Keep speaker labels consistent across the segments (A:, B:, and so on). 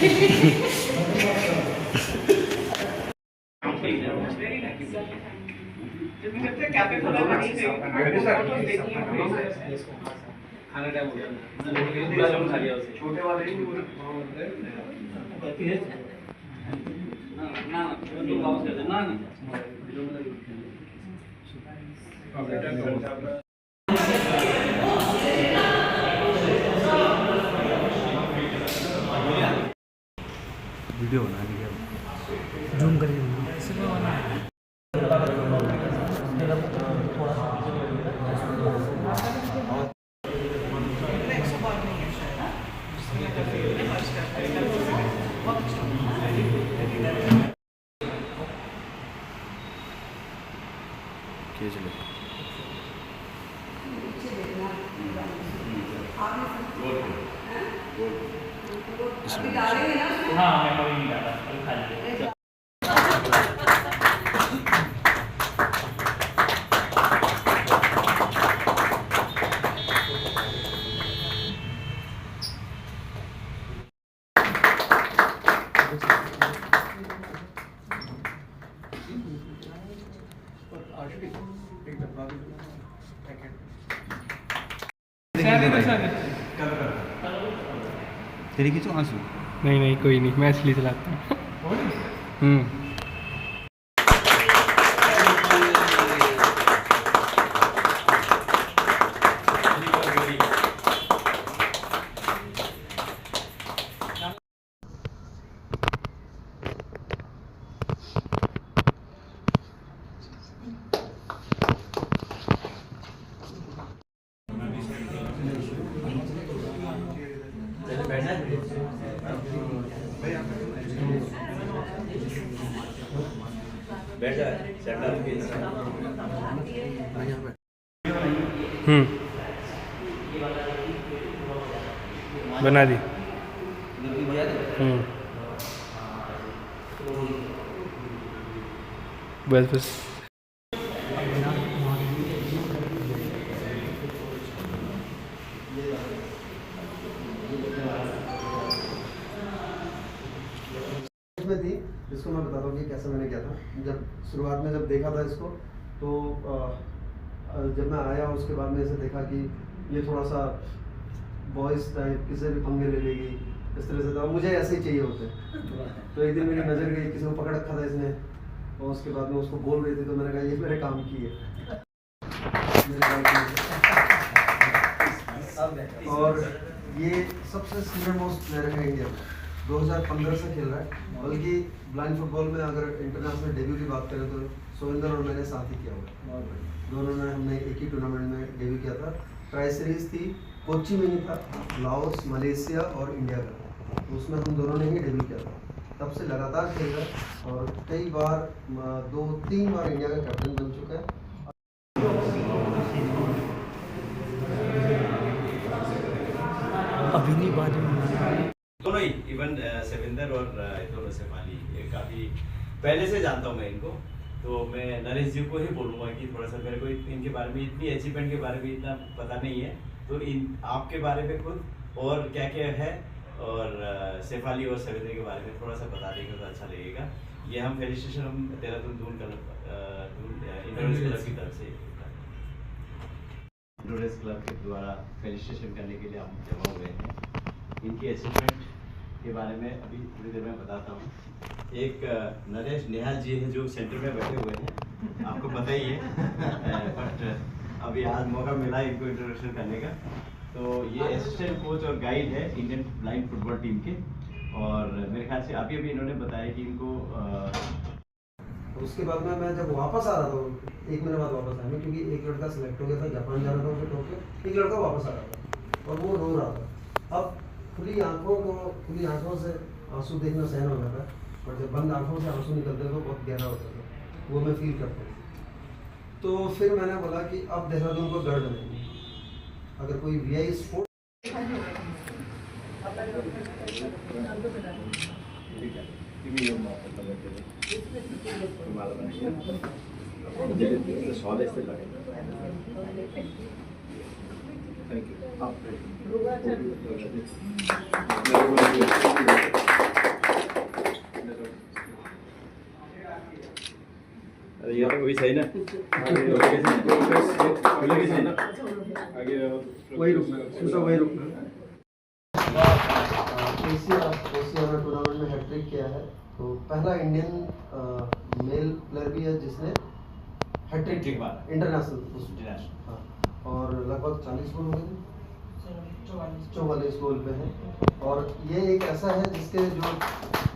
A: छोटे वाले वीडियो बनाने के जूम करिए हाँ मैं कभी नहीं डाला खाली तेरी खींचो आंसू
B: नहीं नहीं कोई नहीं, मैं इसलिए चलाता हूँ।
A: बैठ जा
B: बना दी। बस बस
C: थी इसको मैं बताता हूँ कि कैसे मैंने किया था। जब शुरुआत में जब देखा था इसको तो जब मैं आया उसके बाद में इसे देखा कि ये थोड़ा सा बॉयज टाइप किसी भी पंगे ले लेगी इस तरह से था, मुझे ऐसे ही चाहिए होते। तो एक दिन मेरी नज़र गई, किसी को पकड़ रखा था इसने और उसके बाद में उसको बोल रही थी तो मैंने कहा ये मेरे काम की है। और ये सबसे सीनियर मोस्ट प्लेयर है इंडिया में, 2015 से खेल रहा है। बल्कि ब्लाइंड फुटबॉल में अगर इंटरनेशनल डेब्यू की बात करें तो सोविंदर और मैंने साथ ही किया हुआ। दोनों ने हमने एक ही टूर्नामेंट में डेब्यू किया था। ट्राई सीरीज थी, कोची में ही था, लाओस, मलेशिया और इंडिया का, तो उसमें हम दोनों ने ही डेब्यू किया था। तब से लगातार खेल रहा है और कई बार 2-3 बार इंडिया का कैप्टन बन चुका है।
A: अभी नहीं बात दोनों ही इवन सेविंदर और दोनों शेफाली काफ़ी पहले से जानता हूँ मैं इनको, तो मैं नरेश जी को ही बोलूँगा कि थोड़ा सा मेरे को इनके बारे में इतनी अचीवमेंट के बारे में इतना पता नहीं है, तो इन आपके बारे में खुद और क्या क्या है और शेफाली और सेविंदर के बारे में थोड़ा सा बता देंगे तो अच्छा लगेगा। ये हम फेलिस्टेशन हम देहरादून दून इंडोरेस क्लब की तरफ से इंडोरेस क्लब के द्वारा फेलिस्टेशन करने के लिए हम जमा हुए हैं। इनकी अचीवमेंट के बारे में अभी थोड़ी देर में बताता हूँ। एक नरेश निहाल जी हैं जो सेंटर में बैठे हुए हैं, आपको पता ही है बट अभी आज मौका मिला इनको इंट्रोडक्शन करने का। तो ये असिस्टेंट कोच और गाइड है इंडियन ब्लाइंड फुटबॉल टीम के, और मेरे ख्याल से अभी इन्होंने बताया कि इनको
C: उसके बाद में मैं जब वापस आ रहा था 1 महीने बाद वापस आया मैं, क्योंकि एक लड़का सिलेक्ट हो गया था, जापान जा रहा था उसे टोके, एक लड़का वापस आ रहा था और वो रो रहा था। अब खुली आंखों से आंसू देखना सहन हो जाता है, और जब बंद आंखों से आंसू निकलते तो बहुत गहरा होता था, वो मैं फील करता हूँ। तो फिर मैंने बोला कि अब देहरादून को गढ़ बनेंगे, अगर कोई VI स्पोर्ट
A: Thank you. सही ना सही ना
C: वही रुकना वही रुकना। एशिया टूर्नामेंट में हैट्रिक किया है, तो पहला इंडियन मेल प्लेयर भी है जिसने हैट्रिक इंटरनेशनल। हाँ, और लगभग 40 गोल हो गए, 44 गोल पे है। और ये एक ऐसा है जिसके जो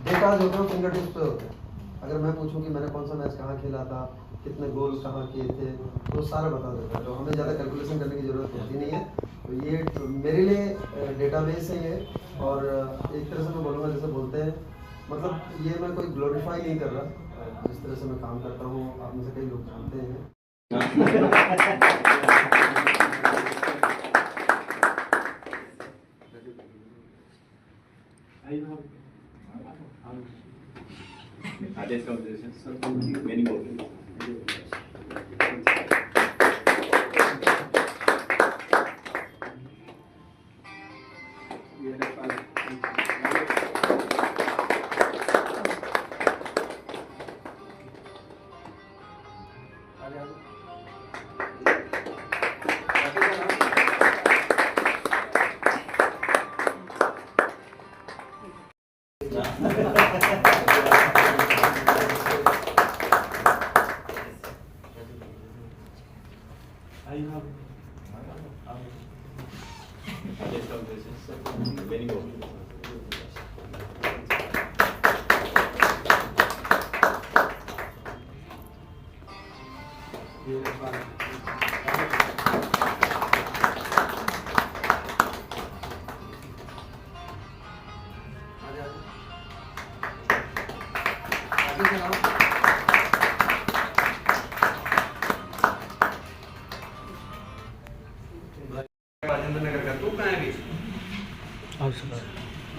C: डेटा जो होते हैं फिंगर टिप्स पे होते हैं। अगर मैं पूछूं कि मैंने कौन सा मैच कहाँ खेला था, कितने गोल कहाँ किए थे, तो सारा बता देता है, तो हमें ज़्यादा कैलकुलेशन करने की ज़रूरत होती नहीं है। तो ये मेरे लिए डेटाबेस है ये, और एक तरह से मैं बोलूँगा जैसे बोलते हैं, मतलब ये मैं कोई ग्लोरीफाई नहीं कर रहा, जिस तरह से मैं काम करता हूँ आप में से कई लोग जानते हैं।
A: Others conversations, many more. Others conversations, many more.
C: Rajendra Nagar का तू कहाँ है भी?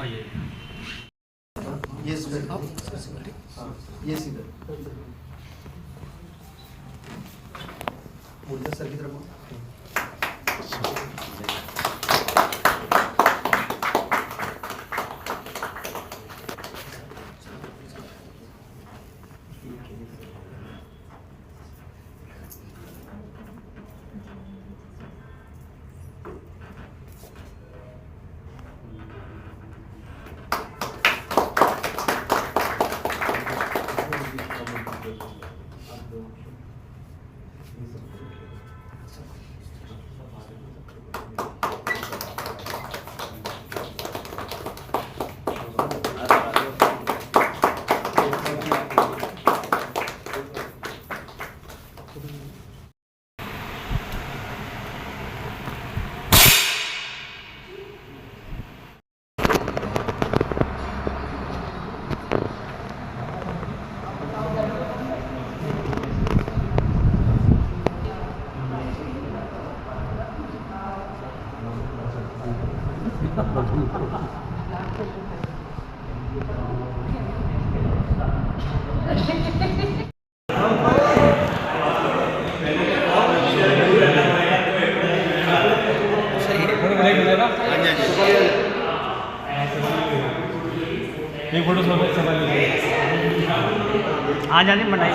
B: आइए
C: ये सीधर, हाँ, ये सीधर। मुझे सर की तरफ मुड़।
B: एक फोटो
D: आ जाने बनाई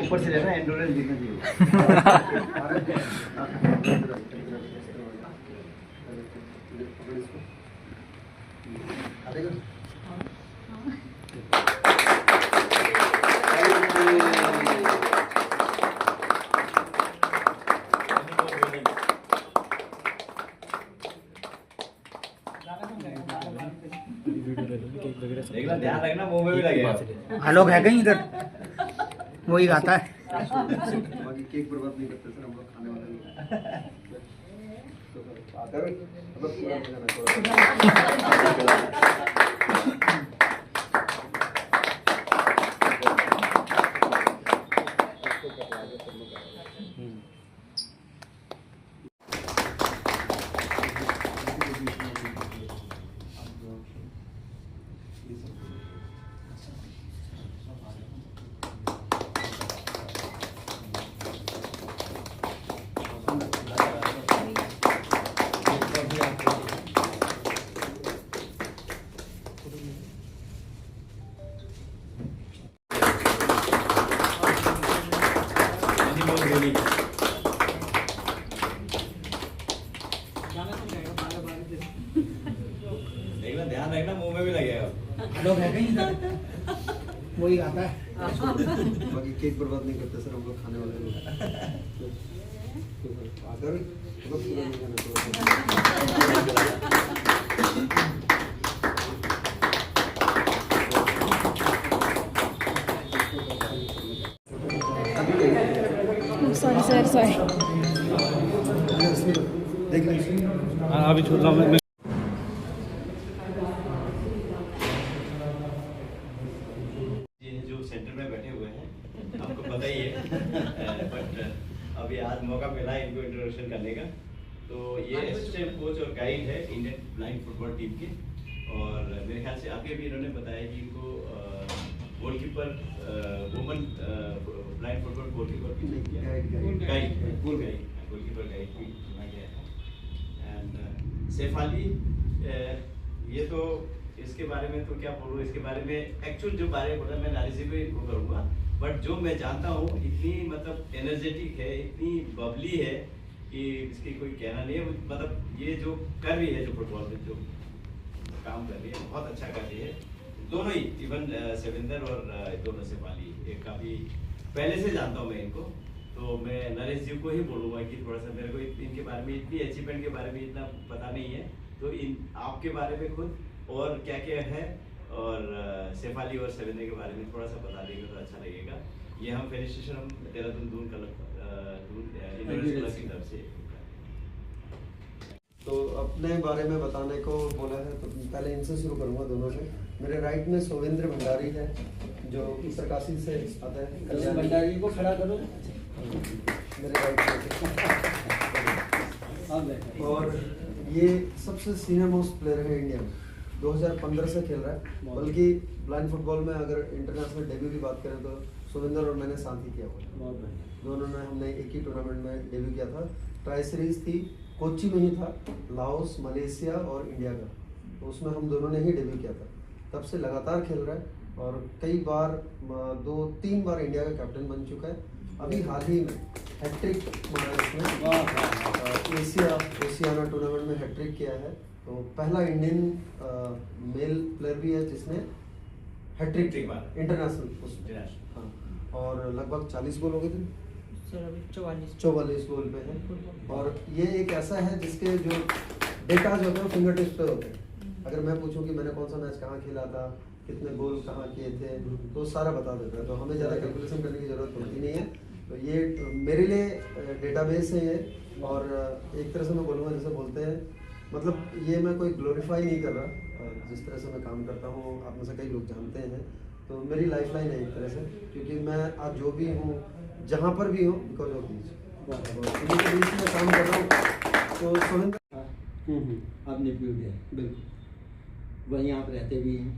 A: ऊपर से लेना एंडोरेंस दिखना चाहिए। देखना ध्यान रखना मुंह में भी लगेगा।
D: आलोक है कहीं इधर वही गाता है।
C: बाकी केक बर्बाद नहीं करते सर, हम लोग खाने वाले नहीं। तो आकर मतलब पूरा हो जाना थोड़ा।
A: देखना, ध्यान रखना, मुंह में भी लगेगा।
D: लोग है कहीं इधर वही गाता है।
C: बाकी केक बर्बाद नहीं करते सर, हम लोग खाने वाले लोग। अगर बहुत पूरा नहीं करना
E: सॉरी
C: देख लें।
B: अभी छोड़ रहा हूँ मैं।
A: ये जो सेंटर में बैठे हुए हैं, आपको पता ही है, बट अभी आज मौका मिला इनको इंट्रोडक्शन करने का। तो ये असिस्टेंट कोच और गाइड है इंडियन ब्लाइंड फुटबॉल टीम के, और मेरे ख्याल से आगे भी इन्होंने बताया कि इनको goalkeeper woman blind football goalkeeper भी किया, गाइड गोलकीपर गाइड भी चुना गया है। एंड सैफ अली, ये तो इसके बारे में तो क्या बोलूँ, इसके बारे में एक्चुअल जो बारे में बोला मैं एनालिसिस भी वो करूँगा, बट जो मैं जानता हूँ इतनी मतलब एनर्जेटिक है, इतनी बबली है कि इसकी कोई कहना नहीं है। मतलब ये जो कर रही है, जो फुटबॉल में जो काम कर रही है, बहुत अच्छा कर रही है। दोनों ही, इवन सेविंदर और दोनों से पाली, एक काफ़ी पहले से जानता हूँ मैं इनको, तो मैं नरेश जी को ही बोलूँगा कि थोड़ा सा मेरे को इनके बारे में, इतनी अचीवमेंट के बारे में इतना पता नहीं है, तो इन आपके बारे में खुद और क्या क्या है, और सैफ अली और सेविंदर के बारे में थोड़ा सा बता देंगे तो अच्छा लगेगा। ये हम फेलिस्टेशन हम देहरादून दून क्लब की तरफ से।
C: तो अपने बारे में बताने को बोला है, तो पहले इनसे शुरू करूंगा, दोनों से। मेरे राइट में सोवेंद्र भंडारी है, जो उत्तरकाशी से आता है।
F: भंडारी को खड़ा करो
C: मेरे राइट में। और ये सबसे सीनियर मोस्ट प्लेयर है इंडिया में, 2015 से खेल रहा है। बल्कि ब्लाइंड फुटबॉल में अगर इंटरनेशनल डेब्यू की बात करें तो सुविंदर और मैंने साथ ही किया हुआ। दोनों ने, हमने एक ही टूर्नामेंट में डेब्यू किया था। ट्राई सीरीज थी, कोची में ही था, लाओस, मलेशिया और इंडिया का, तो उसमें हम दोनों ने ही डेब्यू किया था। तब से लगातार खेल रहा है और कई बार 2-3 बार इंडिया का कैप्टन बन चुका है। अभी हाल ही में हैट्रिक मारा इसने, एशियाना टूर्नामेंट में हैट्रिक किया है। तो पहला इंडियन मेल प्लेयर भी है जिसने हैट्रिक इंटरनेशनल। हाँ, और लगभग 40 गोल हो गए थे, 44 गोल पे है। और ये एक ऐसा है जिसके जो डेटा जो होते हैं फिंगर टिप्स पे होते हैं। अगर मैं पूछूं कि मैंने कौन सा मैच कहाँ खेला था, कितने गोल कहाँ किए थे, तो सारा बता देता है, तो हमें ज़्यादा कैलकुलेशन करने की ज़रूरत पड़ती नहीं है। तो ये मेरे लिए डेटाबेस है ये, और एक तरह से मैं बोलूँगा, जैसे बोलते हैं, मतलब ये मैं कोई ग्लोरीफाई नहीं कर रहा, जिस तरह से मैं काम करता हूँ आप में से कई लोग जानते हैं, तो मेरी लाइफ लाइन है एक तरह से, क्योंकि मैं आज जो भी हूँ, जहाँ पर भी हूँ, बिकॉज ऑफ बीच में काम कर रहा हूँ। तो सुरेंद्र
F: आप निप्यूट है,
C: बिल्कुल
F: वहीं आप रहते भी हैं,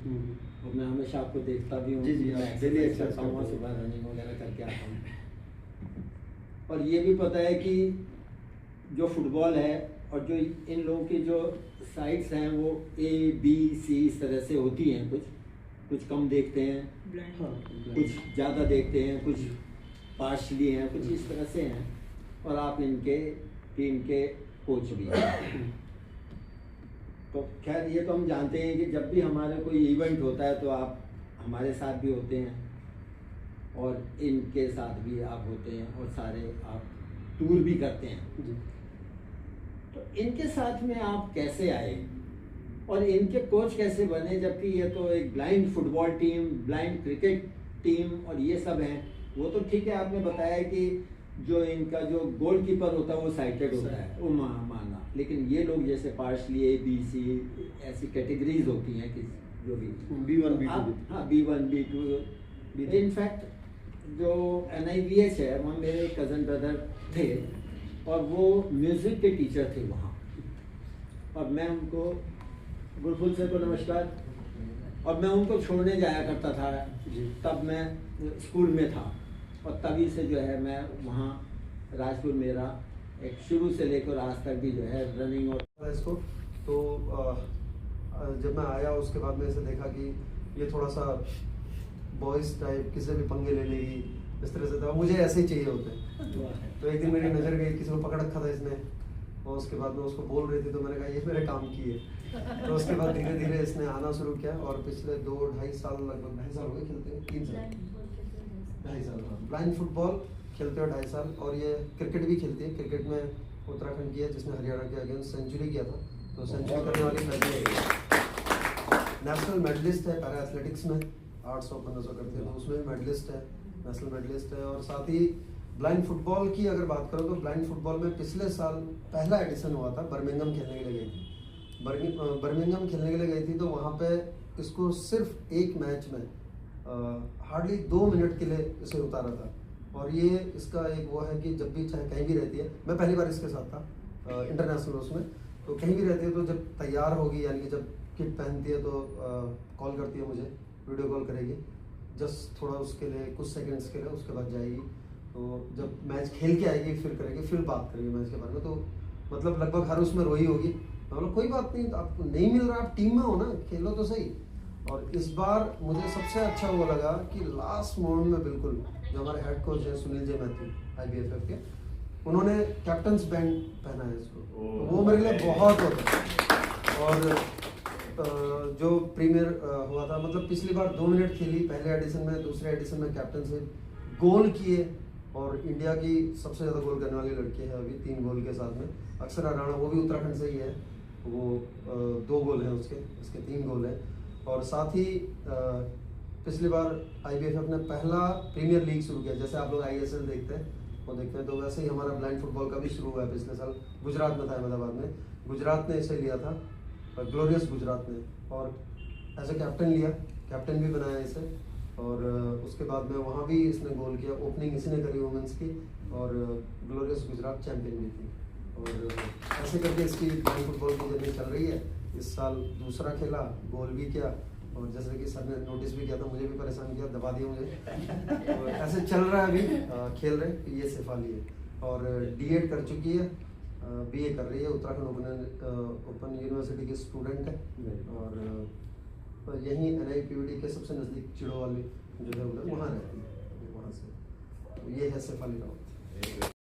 F: और मैं हमेशा आपको देखता भी हूँ।
C: जी,
F: मैं डेली एक्सरसाइज करता हूँ, सुबह रनिंग वगैरह करके आता हूँ। और ये भी पता है कि जो फुटबॉल है और जो इन लोगों की जो साइट्स हैं वो ABC इस तरह से होती हैं, कुछ कम देखते हैं, कुछ ज़्यादा देखते हैं, कुछ पार्शली हैं, कुछ इस तरह से हैं। और आप इनके टीम के कोच भी हैं। तो खैर ये तो हम जानते हैं कि जब भी हमारे कोई इवेंट होता है तो आप हमारे साथ भी होते हैं और इनके साथ भी आप होते हैं, और सारे आप टूर भी करते हैं। तो इनके साथ में आप कैसे आए और इनके कोच कैसे बने, जबकि ये तो एक blind football team, blind cricket team और ये सब हैं। वो तो ठीक है, आपने बताया कि जो इनका जो गोलकीपर होता है वो साइटेड होता है, वो माना, लेकिन ये लोग जैसे पार्शली ABC ऐसी कैटेगरीज होती हैं कि जो भी
C: B1 B2
F: हाँ B1 B2 इनफैक्ट जो NIVH है वहाँ मेरे कज़न ब्रदर थे और वो म्यूज़िक के टीचर थे वहाँ, और मैं उनको गुलफुल से को नमस्कार, और मैं उनको छोड़ने जाया करता था। तब मैं स्कूल में था और तभी से जो है मैं वहाँ राजपुर मेरा एक शुरू से लेकर आज तक भी जो है रनिंग और
C: इसको। तो जब मैं आया उसके बाद में ऐसे देखा कि ये थोड़ा सा बॉयज़ टाइप, किसी भी पंगे ले लेगी इस तरह से था, मुझे ऐसे ही चाहिए होते हैं। तो एक दिन मेरी नज़र गई, किसी को पकड़ रखा था इसने, और उसके बाद में उसको बोल रही थी तो मैंने कहा ये मेरे काम की है। तो उसके बाद धीरे धीरे इसने आना शुरू किया और पिछले 2-2.5 साल, लगभग 2.5 साल हो गए खेलते हैं, 3 साल, 2.5 साल ब्लाइंड फुटबॉल खेलते हो 2.5 साल। और ये क्रिकेट भी खेलती है, क्रिकेट में उत्तराखंड की है जिसने हरियाणा के अगेंस्ट सेंचुरी किया था, तो सेंचुरी करने वाली पहली है। नेशनल मेडलिस्ट है पैरा एथलेटिक्स में, 800-1500 करते हैं तो उसमें भी मेडलिस्ट है, नेशनल मेडलिस्ट है। और साथ ही ब्लाइंड फुटबॉल की अगर बात करो तो ब्लाइंड फुटबॉल में पिछले साल पहला एडिशन हुआ था, बर्मिंघम खेलने के लिए गई थी। बर्मिंघम खेलने के लिए गई थी तो वहाँ पे इसको सिर्फ एक मैच में हार्डली 2 मिनट के लिए इसे उतारा था। और ये इसका एक वो है कि जब भी चाहे कहीं भी रहती है, मैं पहली बार इसके साथ था इंटरनेशनल उसमें, तो कहीं भी रहती है तो जब तैयार होगी यानी कि जब किट पहनती है तो कॉल करती है मुझे, वीडियो कॉल करेगी जस्ट थोड़ा उसके लिए कुछ सेकंड्स के लिए, उसके बाद जाएगी। तो जब मैच खेल के आएगी फिर करेगी, फिर बात करेगी मैच के बारे में। तो मतलब लगभग हर उसमें रोई होगी। मतलब कोई बात नहीं, आपको नहीं मिल रहा, आप टीम में हो ना, खेलो तो सही। और इस बार मुझे सबसे अच्छा वो लगा कि लास्ट मोमेंट में बिल्कुल जो हमारे हेड कोच हैं सुनील जे मैथ्यू IBFF के, उन्होंने कैप्टन्स बैंड पहना है इसको, तो वो मेरे लिए बहुत होता है। और जो प्रीमियर हुआ था, मतलब पिछली बार 2 मिनट खेली पहले एडिशन में, दूसरे एडिशन में कैप्टनशिप गोल किए। और इंडिया की सबसे ज़्यादा गोल करने वाली लड़की है अभी 3 गोल के साथ में, अक्षरा राणा, वो भी उत्तराखंड से ही है, वो 2 गोल हैं उसके 3 गोल हैं। और साथ ही पिछली बार IBFF ने पहला प्रीमियर लीग शुरू किया, जैसे आप लोग ISL देखते हैं वो देखते हैं, तो वैसे ही हमारा ब्लाइंड फुटबॉल का भी शुरू हुआ है पिछले साल, गुजरात में था, अहमदाबाद में। गुजरात ने इसे लिया था, ग्लोरियस गुजरात ने, और एज ए कैप्टन लिया, कैप्टन भी बनाया इसे। और उसके बाद में वहाँ भी इसने गोल किया, ओपनिंग इसने करी वुमेंस की, और ग्लोरियस गुजरात चैंपियन भी थी। और ऐसे करके इसकी ब्लाइंड फुटबॉल की जर्नी चल रही है। इस साल दूसरा खेला, गोल भी किया, और जैसे कि सर ने नोटिस भी किया था, मुझे भी परेशान किया, दबा दिया मुझे। और ऐसे चल रहा है अभी, खेल रहे। ये शेफाली है और D.Ed कर चुकी है, BA कर रही है, उत्तराखंड ओपन यूनिवर्सिटी की स्टूडेंट है। और यहीं NIPVD के सबसे नज़दीक चिड़ो वाली जो है उधर, वहाँ रहती है, वहाँ से। तो ये है शेफाली रावत।